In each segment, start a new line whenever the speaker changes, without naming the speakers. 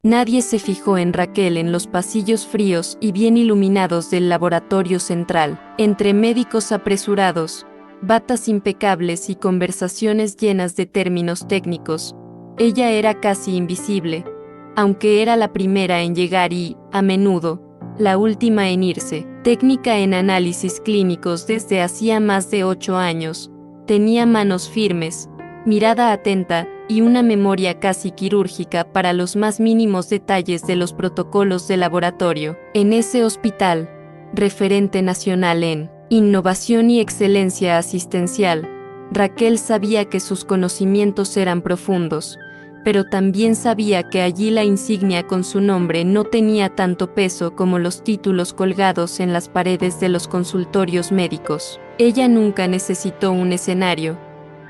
Nadie se fijó en Raquel en los pasillos fríos y bien iluminados del laboratorio central, entre médicos apresurados, batas impecables y conversaciones llenas de términos técnicos. Ella era casi invisible, aunque era la primera en llegar y, a menudo, la última en irse. Técnica en análisis clínicos desde hacía más de 8 años, tenía manos firmes, mirada atenta y una memoria casi quirúrgica para los más mínimos detalles de los protocolos de laboratorio. En ese hospital, referente nacional en innovación y excelencia asistencial, Raquel sabía que sus conocimientos eran profundos, pero también sabía que allí la insignia con su nombre no tenía tanto peso como los títulos colgados en las paredes de los consultorios médicos. Ella nunca necesitó un escenario,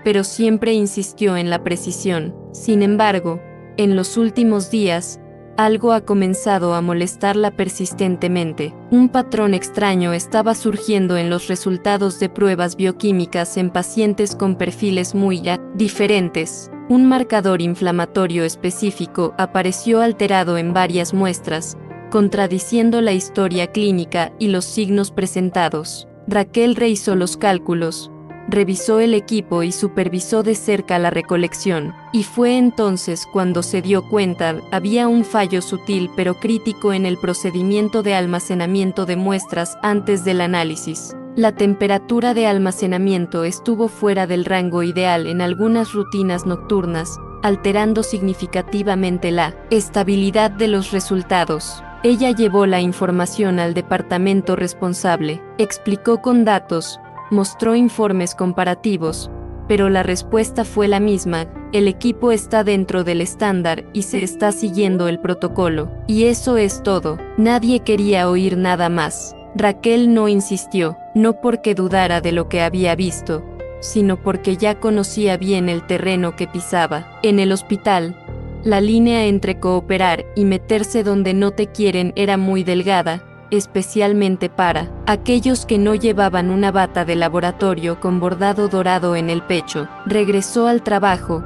pero siempre insistió en la precisión. Sin embargo, en los últimos días, algo ha comenzado a molestarla persistentemente. Un patrón extraño estaba surgiendo en los resultados de pruebas bioquímicas en pacientes con perfiles muy diferentes. Un marcador inflamatorio específico apareció alterado en varias muestras, contradiciendo la historia clínica y los signos presentados. Raquel rehizo los cálculos, revisó el equipo y supervisó de cerca la recolección, y fue entonces cuando se dio cuenta había un fallo sutil pero crítico en el procedimiento de almacenamiento de muestras antes del análisis. La temperatura de almacenamiento estuvo fuera del rango ideal en algunas rutinas nocturnas, alterando significativamente la estabilidad de los resultados. Ella llevó la información al departamento responsable, explicó con datos, mostró informes comparativos, pero la respuesta fue la misma: el equipo está dentro del estándar y se está siguiendo el protocolo. Y eso es todo. Nadie quería oír nada más. Raquel no insistió, no porque dudara de lo que había visto, sino porque ya conocía bien el terreno que pisaba. En el hospital, la línea entre cooperar y meterse donde no te quieren era muy delgada, especialmente para aquellos que no llevaban una bata de laboratorio con bordado dorado en el pecho. Regresó al trabajo,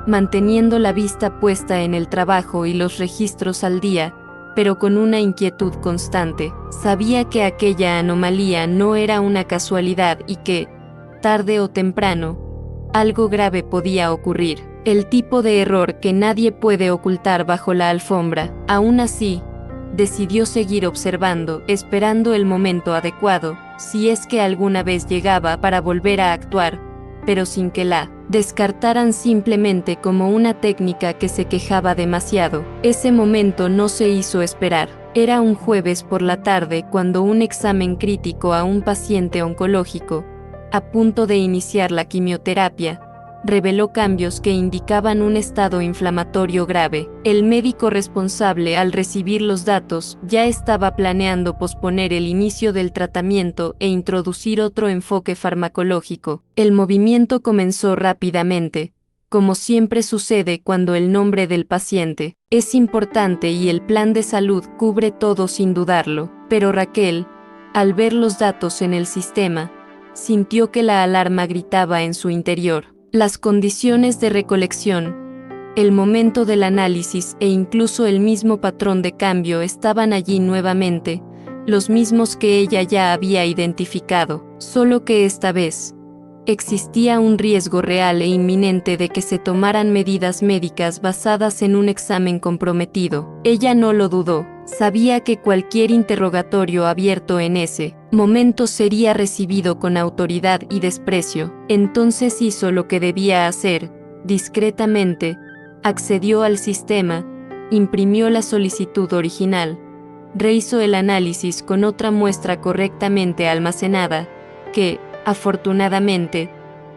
manteniendo la vista puesta en el trabajo y los registros al día, pero con una inquietud constante. Sabía que aquella anomalía no era una casualidad y que, tarde o temprano, algo grave podía ocurrir. El tipo de error que nadie puede ocultar bajo la alfombra. Aún así, decidió seguir observando, esperando el momento adecuado, si es que alguna vez llegaba, para volver a actuar, pero sin que la descartaran simplemente como una técnica que se quejaba demasiado. Ese momento no se hizo esperar. Era un jueves por la tarde cuando un examen crítico a un paciente oncológico, a punto de iniciar la quimioterapia, reveló cambios que indicaban un estado inflamatorio grave. El médico responsable, al recibir los datos, ya estaba planeando posponer el inicio del tratamiento e introducir otro enfoque farmacológico. El movimiento comenzó rápidamente, como siempre sucede cuando el nombre del paciente es importante y el plan de salud cubre todo sin dudarlo. Pero Raquel, al ver los datos en el sistema, sintió que la alarma gritaba en su interior. Las condiciones de recolección, el momento del análisis e incluso el mismo patrón de cambio estaban allí nuevamente, los mismos que ella ya había identificado, solo que esta vez existía un riesgo real e inminente de que se tomaran medidas médicas basadas en un examen comprometido. Ella no lo dudó. Sabía que cualquier interrogatorio abierto en ese momento sería recibido con autoridad y desprecio. Entonces hizo lo que debía hacer, discretamente, accedió al sistema, imprimió la solicitud original, rehizo el análisis con otra muestra correctamente almacenada, que, afortunadamente,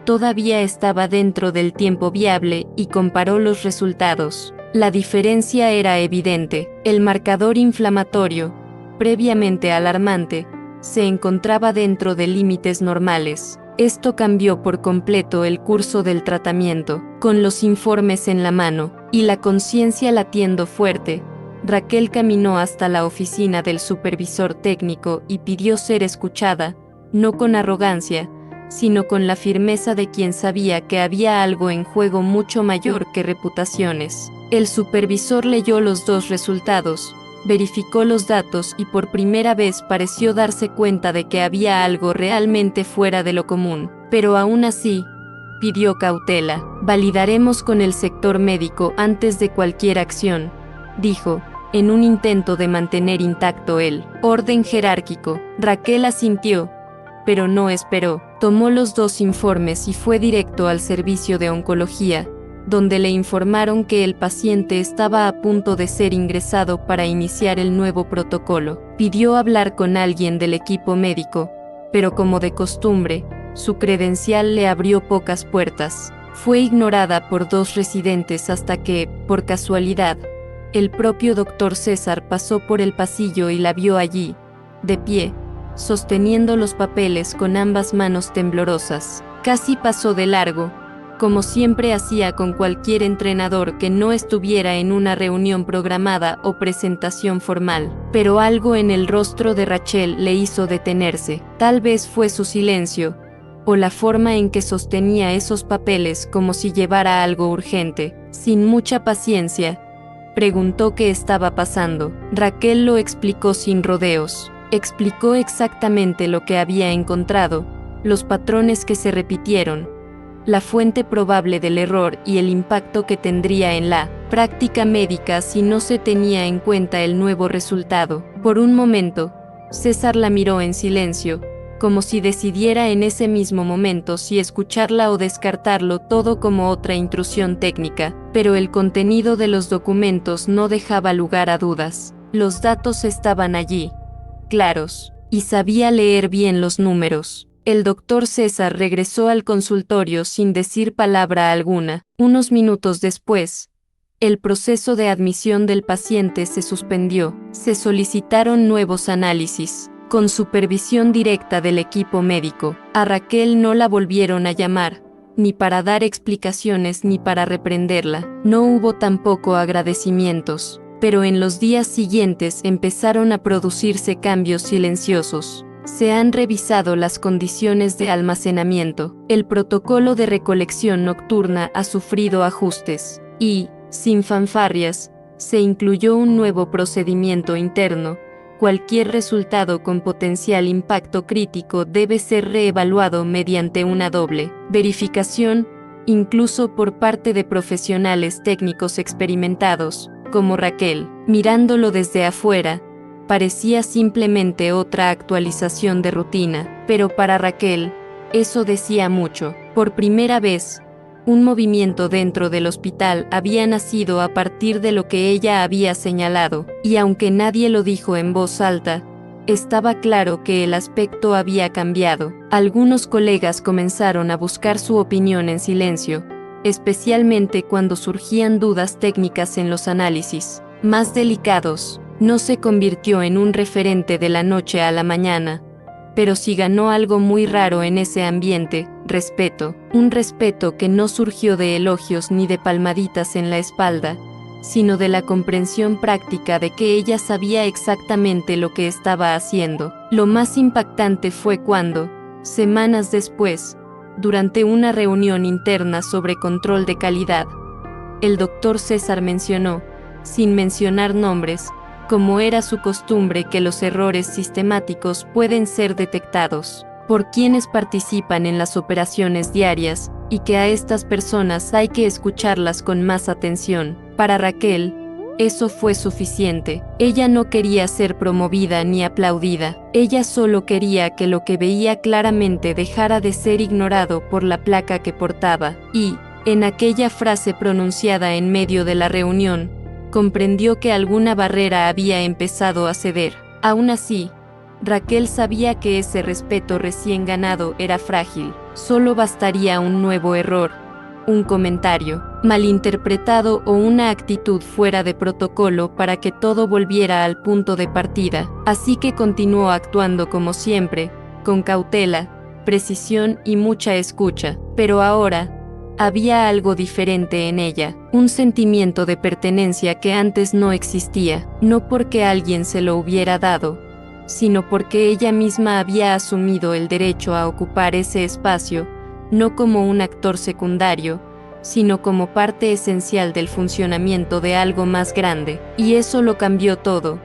todavía estaba dentro del tiempo viable, y comparó los resultados. La diferencia era evidente. El marcador inflamatorio, previamente alarmante, se encontraba dentro de límites normales. Esto cambió por completo el curso del tratamiento. Con los informes en la mano y la conciencia latiendo fuerte, Raquel caminó hasta la oficina del supervisor técnico y pidió ser escuchada, no con arrogancia, sino con la firmeza de quien sabía que había algo en juego mucho mayor que reputaciones. El supervisor leyó los dos resultados, verificó los datos y por primera vez pareció darse cuenta de que había algo realmente fuera de lo común, pero aún así, pidió cautela. Validaremos con el sector médico antes de cualquier acción, dijo, en un intento de mantener intacto el orden jerárquico. Raquel asintió, pero no esperó. Tomó los dos informes y fue directo al servicio de oncología, donde le informaron que el paciente estaba a punto de ser ingresado para iniciar el nuevo protocolo. Pidió hablar con alguien del equipo médico, pero como de costumbre, su credencial le abrió pocas puertas. Fue ignorada por dos residentes hasta que, por casualidad, el propio doctor César pasó por el pasillo y la vio allí, de pie, sosteniendo los papeles con ambas manos temblorosas. Casi pasó de largo, como siempre hacía con cualquier entrenador que no estuviera en una reunión programada o presentación formal. Pero algo en el rostro de Rachel le hizo detenerse. Tal vez fue su silencio, o la forma en que sostenía esos papeles como si llevara algo urgente. Sin mucha paciencia, preguntó qué estaba pasando. Raquel lo explicó sin rodeos. Explicó exactamente lo que había encontrado, los patrones que se repitieron, la fuente probable del error y el impacto que tendría en la práctica médica si no se tenía en cuenta el nuevo resultado. Por un momento, César la miró en silencio, como si decidiera en ese mismo momento si escucharla o descartarlo todo como otra intrusión técnica, pero el contenido de los documentos no dejaba lugar a dudas. Los datos estaban allí, claros, y sabía leer bien los números. El doctor César regresó al consultorio sin decir palabra alguna. Unos minutos después, el proceso de admisión del paciente se suspendió. Se solicitaron nuevos análisis, con supervisión directa del equipo médico. A Raquel no la volvieron a llamar, ni para dar explicaciones ni para reprenderla. No hubo tampoco agradecimientos, pero en los días siguientes empezaron a producirse cambios silenciosos. Se han revisado las condiciones de almacenamiento. El protocolo de recolección nocturna ha sufrido ajustes y, sin fanfarrias, se incluyó un nuevo procedimiento interno. Cualquier resultado con potencial impacto crítico debe ser reevaluado mediante una doble verificación, incluso por parte de profesionales técnicos experimentados, como Raquel. Mirándolo desde afuera, parecía simplemente otra actualización de rutina, pero para Raquel, eso decía mucho. Por primera vez, un movimiento dentro del hospital había nacido a partir de lo que ella había señalado, y aunque nadie lo dijo en voz alta, estaba claro que el aspecto había cambiado. Algunos colegas comenzaron a buscar su opinión en silencio, especialmente cuando surgían dudas técnicas en los análisis más delicados. No se convirtió en un referente de la noche a la mañana, pero sí ganó algo muy raro en ese ambiente: respeto. Un respeto que no surgió de elogios ni de palmaditas en la espalda, sino de la comprensión práctica de que ella sabía exactamente lo que estaba haciendo. Lo más impactante fue cuando, semanas después, durante una reunión interna sobre control de calidad, el doctor César mencionó, sin mencionar nombres, como era su costumbre, que los errores sistemáticos pueden ser detectados por quienes participan en las operaciones diarias, y que a estas personas hay que escucharlas con más atención. Para Raquel, eso fue suficiente. Ella no quería ser promovida ni aplaudida. Ella solo quería que lo que veía claramente dejara de ser ignorado por la placa que portaba. Y, en aquella frase pronunciada en medio de la reunión, comprendió que alguna barrera había empezado a ceder. Aún así, Raquel sabía que ese respeto recién ganado era frágil. Solo bastaría un nuevo error, un comentario malinterpretado o una actitud fuera de protocolo para que todo volviera al punto de partida. Así que continuó actuando como siempre, con cautela, precisión y mucha escucha. Pero ahora, había algo diferente en ella, un sentimiento de pertenencia que antes no existía, no porque alguien se lo hubiera dado, sino porque ella misma había asumido el derecho a ocupar ese espacio, no como un actor secundario, sino como parte esencial del funcionamiento de algo más grande, y eso lo cambió todo,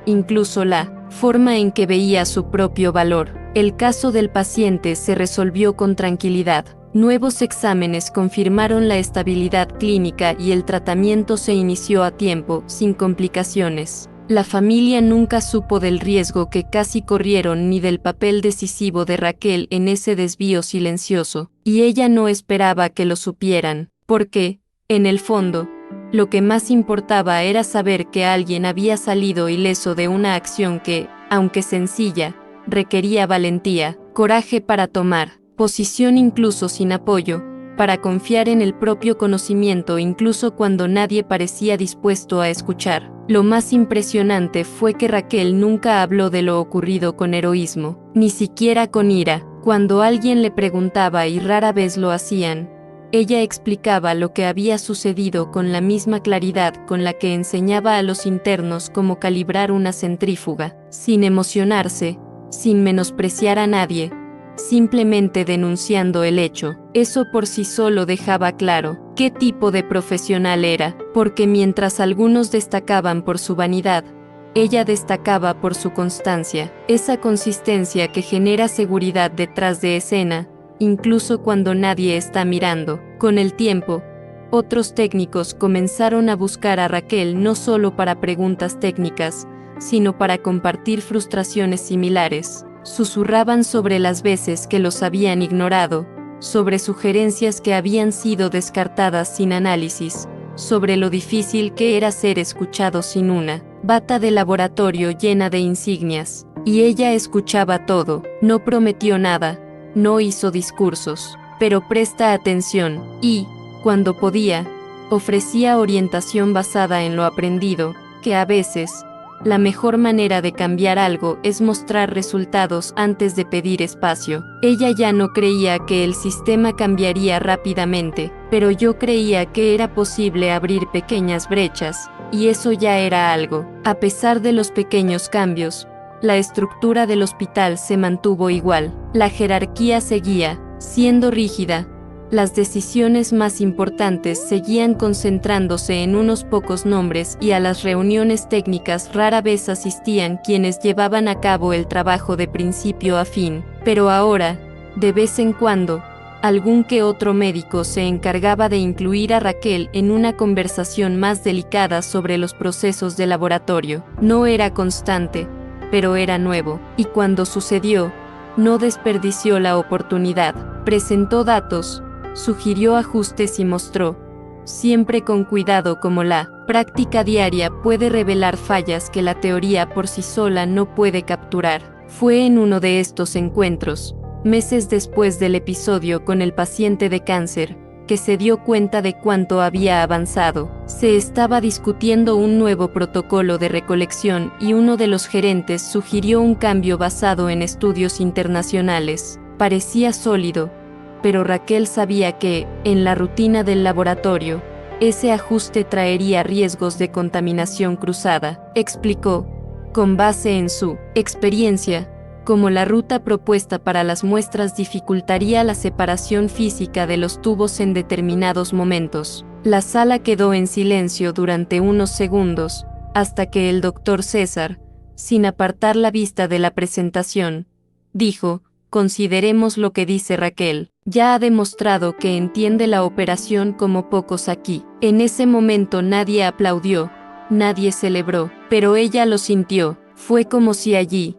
incluso la forma en que veía su propio valor. El caso del paciente se resolvió con tranquilidad. Nuevos exámenes confirmaron la estabilidad clínica y el tratamiento se inició a tiempo, sin complicaciones. La familia nunca supo del riesgo que casi corrieron ni del papel decisivo de Raquel en ese desvío silencioso, y ella no esperaba que lo supieran, porque, en el fondo, lo que más importaba era saber que alguien había salido ileso de una acción que, aunque sencilla, requería valentía, coraje para tomar posición incluso sin apoyo, para confiar en el propio conocimiento incluso cuando nadie parecía dispuesto a escuchar. Lo más impresionante fue que Raquel nunca habló de lo ocurrido con heroísmo, ni siquiera con ira. Cuando alguien le preguntaba, y rara vez lo hacían, ella explicaba lo que había sucedido con la misma claridad con la que enseñaba a los internos cómo calibrar una centrífuga, sin emocionarse, sin menospreciar a nadie, simplemente denunciando el hecho. Eso por sí solo dejaba claro qué tipo de profesional era, porque mientras algunos destacaban por su vanidad, ella destacaba por su constancia, esa consistencia que genera seguridad detrás de escena, incluso cuando nadie está mirando. Con el tiempo, otros técnicos comenzaron a buscar a Raquel no solo para preguntas técnicas, sino para compartir frustraciones similares. Susurraban sobre las veces que los habían ignorado, sobre sugerencias que habían sido descartadas sin análisis, sobre lo difícil que era ser escuchado sin una bata de laboratorio llena de insignias. Y ella escuchaba todo, no prometió nada, no hizo discursos, pero presta atención, y, cuando podía, ofrecía orientación basada en lo aprendido, que a veces, la mejor manera de cambiar algo es mostrar resultados antes de pedir espacio. Ella ya no creía que el sistema cambiaría rápidamente, pero yo creía que era posible abrir pequeñas brechas, y eso ya era algo. A pesar de los pequeños cambios, la estructura del hospital se mantuvo igual. La jerarquía seguía siendo rígida. Las decisiones más importantes seguían concentrándose en unos pocos nombres y a las reuniones técnicas rara vez asistían quienes llevaban a cabo el trabajo de principio a fin. Pero ahora, de vez en cuando, algún que otro médico se encargaba de incluir a Raquel en una conversación más delicada sobre los procesos de laboratorio. No era constante, pero era nuevo, y cuando sucedió, no desperdició la oportunidad. Presentó datos, sugirió ajustes y mostró, siempre con cuidado, cómo la práctica diaria puede revelar fallas que la teoría por sí sola no puede capturar. Fue en uno de estos encuentros, meses después del episodio con el paciente de cáncer, que se dio cuenta de cuánto había avanzado. Se estaba discutiendo un nuevo protocolo de recolección y uno de los gerentes sugirió un cambio basado en estudios internacionales. Parecía sólido, pero Raquel sabía que, en la rutina del laboratorio, ese ajuste traería riesgos de contaminación cruzada. Explicó, con base en su experiencia, cómo la ruta propuesta para las muestras dificultaría la separación física de los tubos en determinados momentos. La sala quedó en silencio durante unos segundos, hasta que el doctor César, sin apartar la vista de la presentación, dijo, consideremos lo que dice Raquel. Ya ha demostrado que entiende la operación como pocos aquí. En ese momento nadie aplaudió, nadie celebró, pero ella lo sintió. Fue como si allí,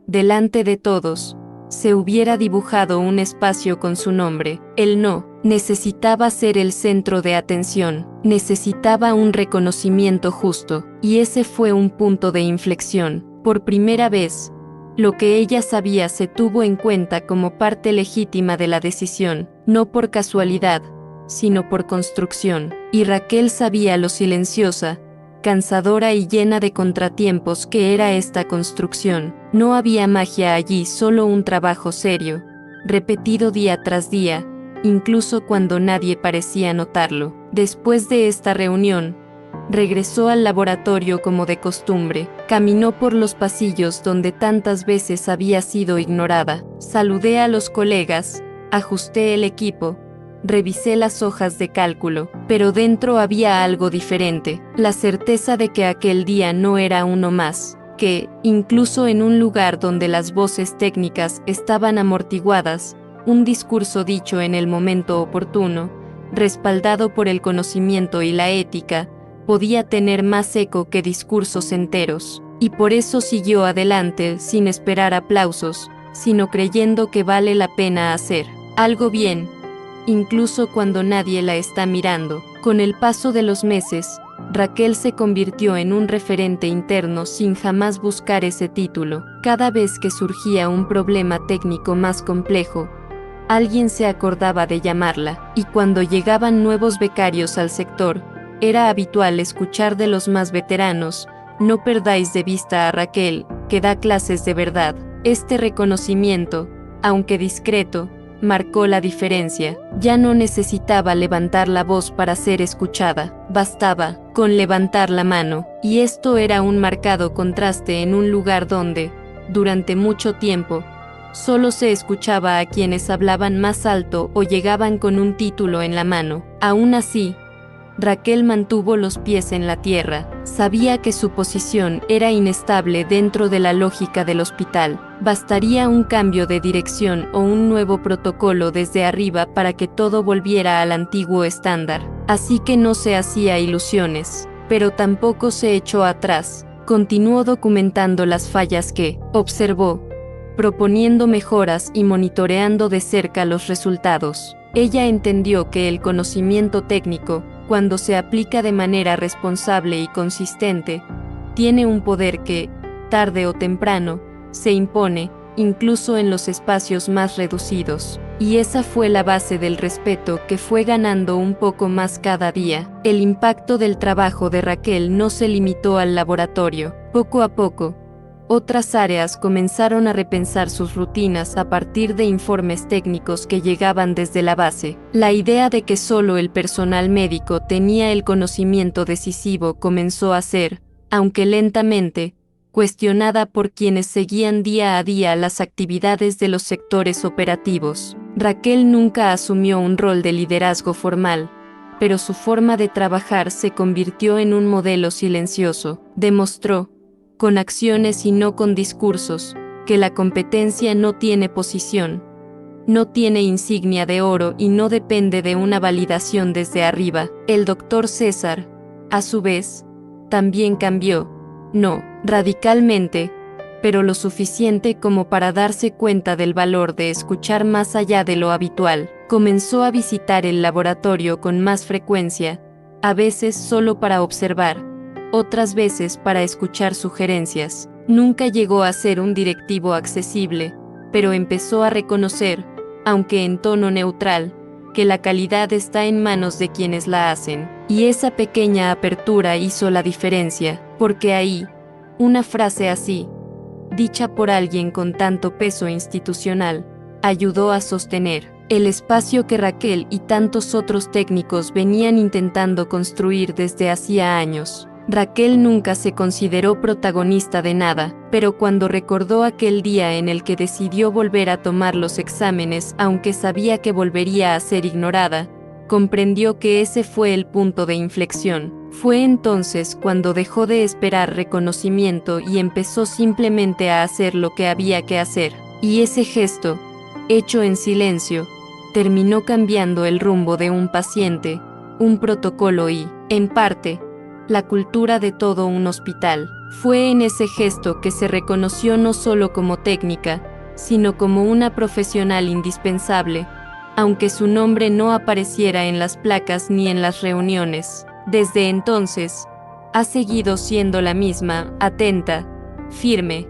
delante de todos, se hubiera dibujado un espacio con su nombre. Él no necesitaba ser el centro de atención, necesitaba un reconocimiento justo, y ese fue un punto de inflexión. Por primera vez, lo que ella sabía se tuvo en cuenta como parte legítima de la decisión, no por casualidad, sino por construcción. Y Raquel sabía lo silenciosa, cansadora y llena de contratiempos que era esta construcción. No había magia allí, solo un trabajo serio, repetido día tras día, incluso cuando nadie parecía notarlo. Después de esta reunión, regresó al laboratorio como de costumbre, caminó por los pasillos donde tantas veces había sido ignorada, saludé a los colegas, ajusté el equipo, revisé las hojas de cálculo, pero dentro había algo diferente, la certeza de que aquel día no era uno más, que, incluso en un lugar donde las voces técnicas estaban amortiguadas, un discurso dicho en el momento oportuno, respaldado por el conocimiento y la ética, podía tener más eco que discursos enteros, y por eso siguió adelante sin esperar aplausos, sino creyendo que vale la pena hacer algo bien, incluso cuando nadie la está mirando. Con el paso de los meses, Raquel se convirtió en un referente interno sin jamás buscar ese título. Cada vez que surgía un problema técnico más complejo, alguien se acordaba de llamarla, y cuando llegaban nuevos becarios al sector, era habitual escuchar de los más veteranos: no perdáis de vista a Raquel, que da clases de verdad. Este reconocimiento, aunque discreto, marcó la diferencia. Ya no necesitaba levantar la voz para ser escuchada, bastaba con levantar la mano, y esto era un marcado contraste en un lugar donde, durante mucho tiempo, solo se escuchaba a quienes hablaban más alto o llegaban con un título en la mano. Aún así, Raquel mantuvo los pies en la tierra. Sabía que su posición era inestable dentro de la lógica del hospital. Bastaría un cambio de dirección o un nuevo protocolo desde arriba para que todo volviera al antiguo estándar. Así que no se hacía ilusiones, pero tampoco se echó atrás. Continuó documentando las fallas que observó, proponiendo mejoras y monitoreando de cerca los resultados. Ella entendió que el conocimiento técnico, cuando se aplica de manera responsable y consistente, tiene un poder que, tarde o temprano, se impone, incluso en los espacios más reducidos. Y esa fue la base del respeto que fue ganando un poco más cada día. El impacto del trabajo de Raquel no se limitó al laboratorio. Poco a poco, otras áreas comenzaron a repensar sus rutinas a partir de informes técnicos que llegaban desde la base. La idea de que solo el personal médico tenía el conocimiento decisivo comenzó a ser, aunque lentamente, cuestionada por quienes seguían día a día las actividades de los sectores operativos. Raquel nunca asumió un rol de liderazgo formal, pero su forma de trabajar se convirtió en un modelo silencioso. Demostró, con acciones y no con discursos, que la competencia no tiene posición, no tiene insignia de oro y no depende de una validación desde arriba. El doctor César, a su vez, también cambió, no radicalmente, pero lo suficiente como para darse cuenta del valor de escuchar más allá de lo habitual. Comenzó a visitar el laboratorio con más frecuencia, a veces solo para observar, otras veces para escuchar sugerencias. Nunca llegó a ser un directivo accesible, pero empezó a reconocer, aunque en tono neutral, que la calidad está en manos de quienes la hacen. Y esa pequeña apertura hizo la diferencia, porque ahí, una frase así, dicha por alguien con tanto peso institucional, ayudó a sostener el espacio que Raquel y tantos otros técnicos venían intentando construir desde hacía años. Raquel nunca se consideró protagonista de nada, pero cuando recordó aquel día en el que decidió volver a tomar los exámenes aunque sabía que volvería a ser ignorada, comprendió que ese fue el punto de inflexión. Fue entonces cuando dejó de esperar reconocimiento y empezó simplemente a hacer lo que había que hacer. Y ese gesto, hecho en silencio, terminó cambiando el rumbo de un paciente, un protocolo y, en parte, la cultura de todo un hospital. Fue en ese gesto que se reconoció no solo como técnica, sino como una profesional indispensable, aunque su nombre no apareciera en las placas ni en las reuniones. Desde entonces, ha seguido siendo la misma, atenta, firme,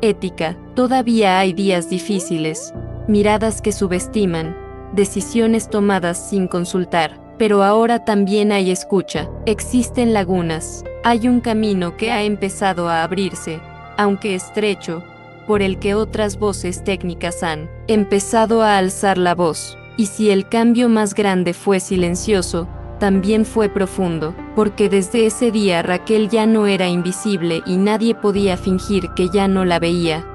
ética. Todavía hay días difíciles, miradas que subestiman, decisiones tomadas sin consultar. Pero ahora también hay escucha, existen lagunas, hay un camino que ha empezado a abrirse, aunque estrecho, por el que otras voces técnicas han empezado a alzar la voz. Y si el cambio más grande fue silencioso, también fue profundo, porque desde ese día Raquel ya no era invisible y nadie podía fingir que ya no la veía.